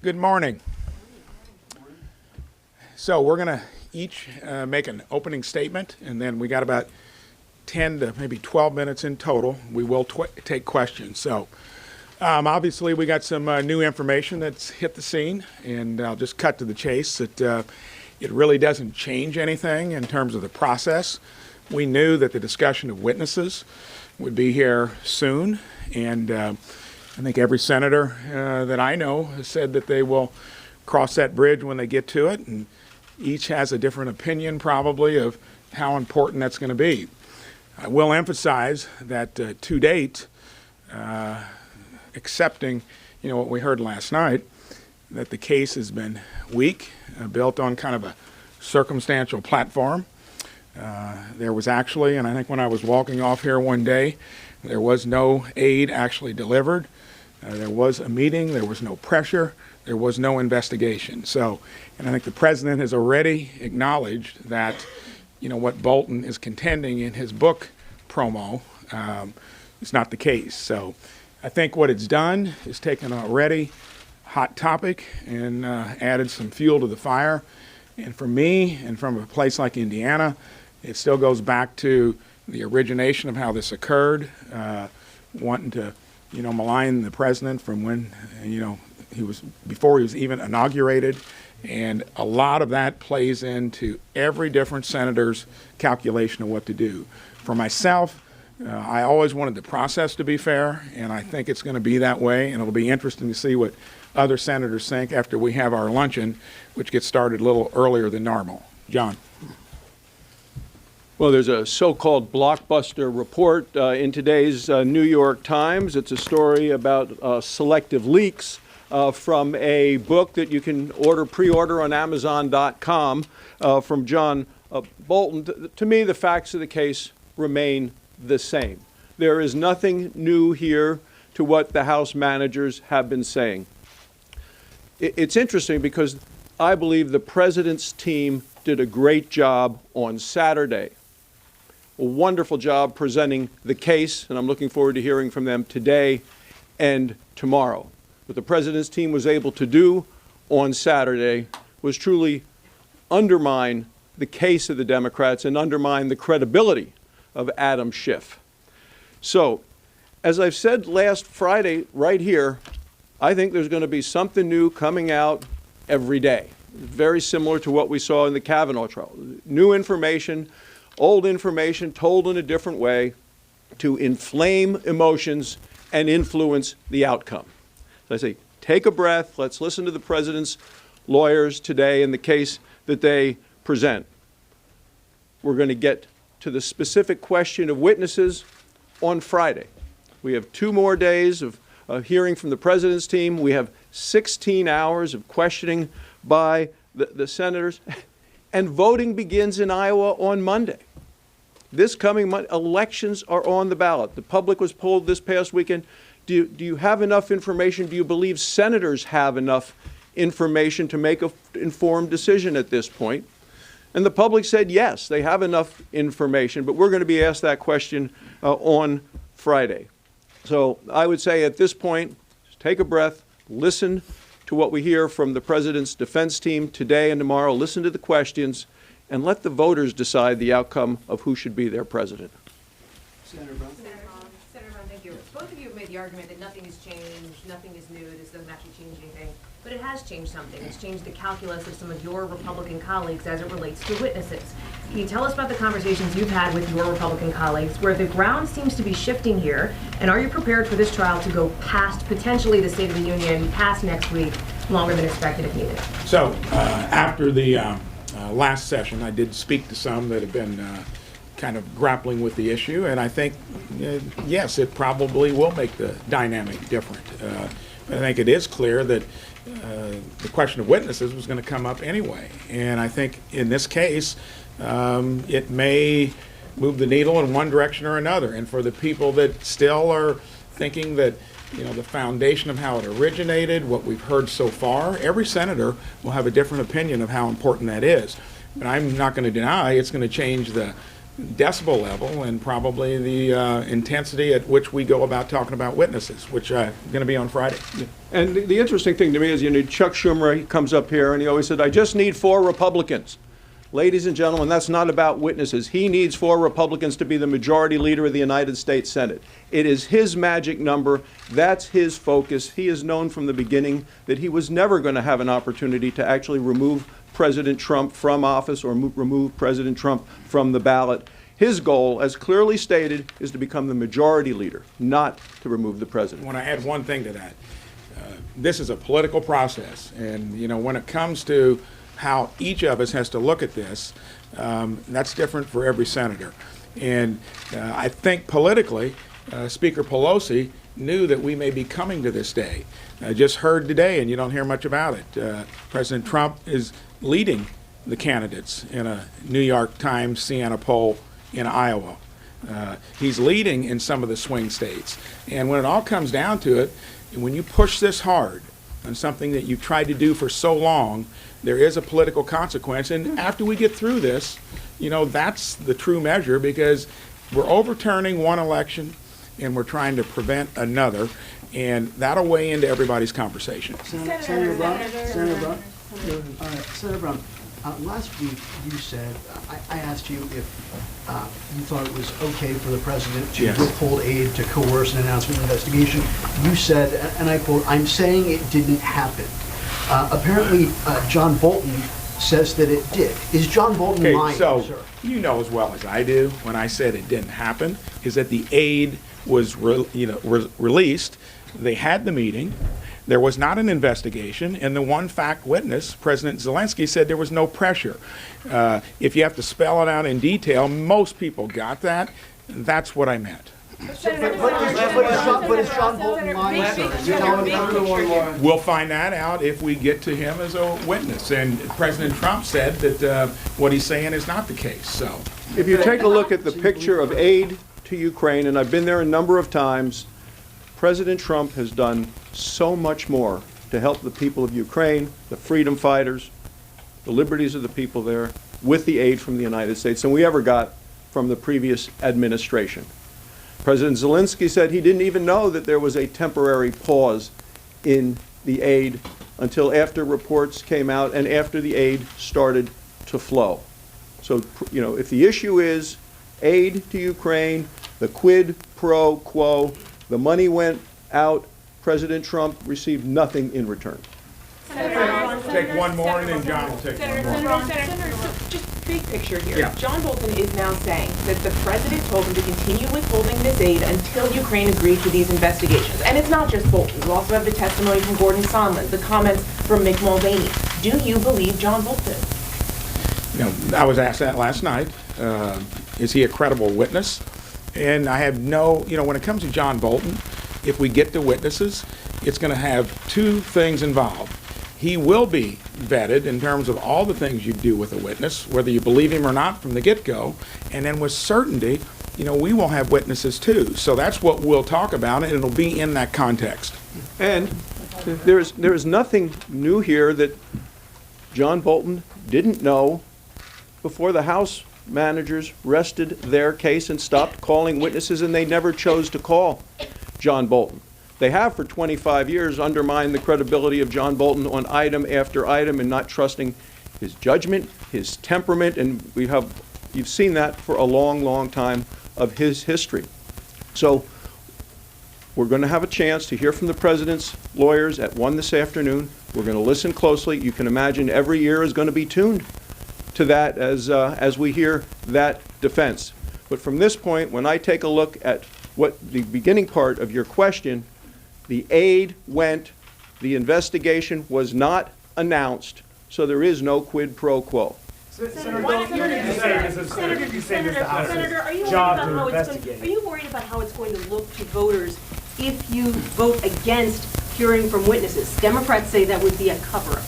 Good morning. So we're going to each make an opening statement, and then we got about 10 to maybe 12 minutes in total. We will take questions. So obviously we got some new information that's hit the scene, and I'll just cut to the chase. It really doesn't change anything in terms of the process. We knew that the discussion of witnesses would be here soon, and I think every senator that I know has said that they will cross that bridge when they get to it, and each has a different opinion probably of how important that's going to be. I will emphasize that to date, accepting what we heard last night, that the case has been weak, built on kind of a circumstantial platform. There was actually, and I think when I was walking off here one day, there was no aid actually delivered. There was a meeting, there was no pressure, there was no investigation. So, and I think the president has already acknowledged that, what Bolton is contending in his book promo is not the case. So I think what it's done is taken an already hot topic and added some fuel to the fire. And for me, and from a place like Indiana, it still goes back to the origination of how this occurred, wanting to malign the president from when, before he was even inaugurated. And a lot of that plays into every different senator's calculation of what to do. For myself, I always wanted the process to be fair, and I think it's going to be that way, and it'll be interesting to see what other senators think after we have our luncheon, which gets started a little earlier than normal. John. Well, there's a so-called blockbuster report in today's New York Times. It's a story about selective leaks from a book that you can pre-order on Amazon.com from John Bolton. To me, the facts of the case remain the same. There is nothing new here to what the House managers have been saying. It's interesting because I believe the president's team did a great job on Saturday. A wonderful job presenting the case, and I'm looking forward to hearing from them today and tomorrow. What the president's team was able to do on Saturday was truly undermine the case of the Democrats and undermine the credibility of Adam Schiff. So, as I've said last Friday right here, I think there's going to be something new coming out every day. Very similar to what we saw in the Kavanaugh trial. New information, old information told in a different way to inflame emotions and influence the outcome. So I say, take a breath. Let's listen to the president's lawyers today in the case that they present. We're going to get to the specific question of witnesses on Friday. We have 2 more days of hearing from the president's team. We have 16 hours of questioning by the senators. And voting begins in Iowa on Monday. This coming Monday, elections are on the ballot. The public was polled this past weekend. Do you have enough information? Do you believe senators have enough information to make an informed decision at this point? And the public said yes, they have enough information, but we're going to be asked that question on Friday. So I would say at this point, just take a breath, listen to what we hear from the president's defense team today and tomorrow, listen to the questions, and let the voters decide the outcome of who should be their president. Senator Braun, thank you. Both of you have made the argument that nothing has changed, nothing is new, this doesn't actually change anything. But it has changed something. It's changed the calculus of some of your Republican colleagues as it relates to witnesses. Can you tell us about the conversations you've had with your Republican colleagues, where the ground seems to be shifting here, and are you prepared for this trial to go past potentially the State of the Union, past next week, longer than expected if needed? So after the last session, I did speak to some that have been kind of grappling with the issue, and I think, yes, it probably will make the dynamic different. I think it is clear that the question of witnesses was going to come up anyway, and I think in this case, it may move the needle in one direction or another. And for the people that still are thinking that, the foundation of how it originated, what we've heard so far, every senator will have a different opinion of how important that is. But I'm not going to deny it's going to change the decibel level and probably the intensity at which we go about talking about witnesses, which is going to be on Friday. And the interesting thing to me is, Chuck Schumer, he comes up here and he always said, I just need 4 Republicans. Ladies and gentlemen, that's not about witnesses. He needs 4 Republicans to be the majority leader of the United States Senate. It is his magic number. That's his focus. He has known from the beginning that he was never going to have an opportunity to actually remove President Trump from office or remove President Trump from the ballot. His goal, as clearly stated, is to become the majority leader, not to remove the president. I want to add one thing to that. This is a political process, and when it comes to how each of us has to look at this, that's different for every senator. And I think politically, Speaker Pelosi knew that we may be coming to this day. I just heard today, and you don't hear much about it, President Trump is leading the candidates in a New York Times Siena poll in Iowa. He's leading in some of the swing states. And when it all comes down to it, when you push this hard on something that you've tried to do for so long, there is a political consequence. And after we get through this, that's the true measure, because we're overturning one election and we're trying to prevent another, and that'll weigh into everybody's conversation. Senator Braun, last week you said, I asked you if you thought it was okay for the president to withhold aid to coerce an announcement investigation. You said, and I quote, "I'm saying it didn't happen." Apparently, John Bolton says that it did. Is John Bolton lying, so sir? You know as well as I do, when I said it didn't happen, is that the aid was released. They had the meeting. There was not an investigation, and the one fact witness, President Zelensky, said there was no pressure. If you have to spell it out in detail, most people got that. That's what I meant. But is John Bolton lying, sir? We'll find that out if we get to him as a witness. And President Trump said that what he's saying is not the case. So, if you take a look at the picture of aid to Ukraine, and I've been there a number of times, President Trump has done so much more to help the people of Ukraine, the freedom fighters, the liberties of the people there, with the aid from the United States than we ever got from the previous administration. President Zelensky said he didn't even know that there was a temporary pause in the aid until after reports came out and after the aid started to flow. So, if the issue is aid to Ukraine, the quid pro quo, the money went out, President Trump received nothing in return. take one more, and then John will take one more. Senator, so just big picture here. Yeah. John Bolton is now saying that the president told him to continue withholding this aid until Ukraine agreed to these investigations. And it's not just Bolton. You also have the testimony from Gordon Sondland, the comments from Mick Mulvaney. Do you believe John Bolton? I was asked that last night. Is he a credible witness? And I have no, when it comes to John Bolton, if we get the witnesses, it's going to have two things involved. He will be vetted in terms of all the things you do with a witness, whether you believe him or not from the get-go. And then with certainty, we will have witnesses too. So that's what we'll talk about, and it'll be in that context. And there is nothing new here that John Bolton didn't know before the House managers rested their case and stopped calling witnesses, and they never chose to call John Bolton. They have for 25 years undermined the credibility of John Bolton on item after item and not trusting his judgment, his temperament, and you've seen that for a long, long time of his history. So we're going to have a chance to hear from the president's lawyers at 1 this afternoon. We're going to listen closely. You can imagine every ear is going to be tuned to that as we hear that defense. But from this point, when I take a look at what the beginning part of your question, the aid went, the investigation was not announced, so there is no quid pro quo. Senator, are you worried about how it's going to look to voters if you vote against hearing from witnesses? Democrats say that would be a cover-up.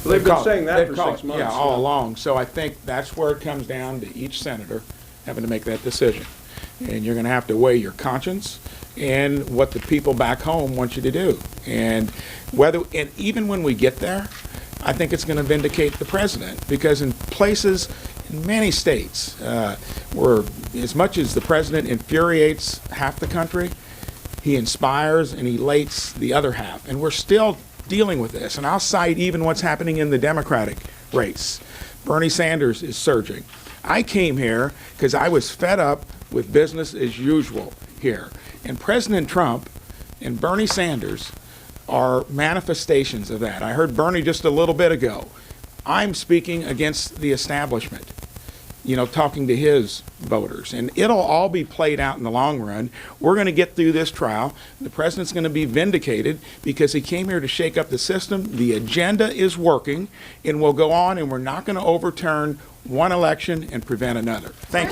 Well, they've been saying that for 6 months. Yeah, all along. So I think that's where it comes down to each senator having to make that decision. And you're going to have to weigh your conscience and what the people back home want you to do. And even when we get there, I think it's going to vindicate the president, because in places many states where, as much as the president infuriates half the country, he inspires and elates the other half. And we're still dealing with this. And I'll cite even what's happening in the Democratic race. Bernie Sanders is surging. I came here because I was fed up with business as usual here. And President Trump and Bernie Sanders are manifestations of that. I heard Bernie just a little bit ago. I'm speaking against the establishment, you know, talking to his voters. And it'll all be played out in the long run. We're going to get through this trial. The president's going to be vindicated because he came here to shake up the system. The agenda is working, and we'll go on, and we're not going to overturn one election and prevent another. Thank you.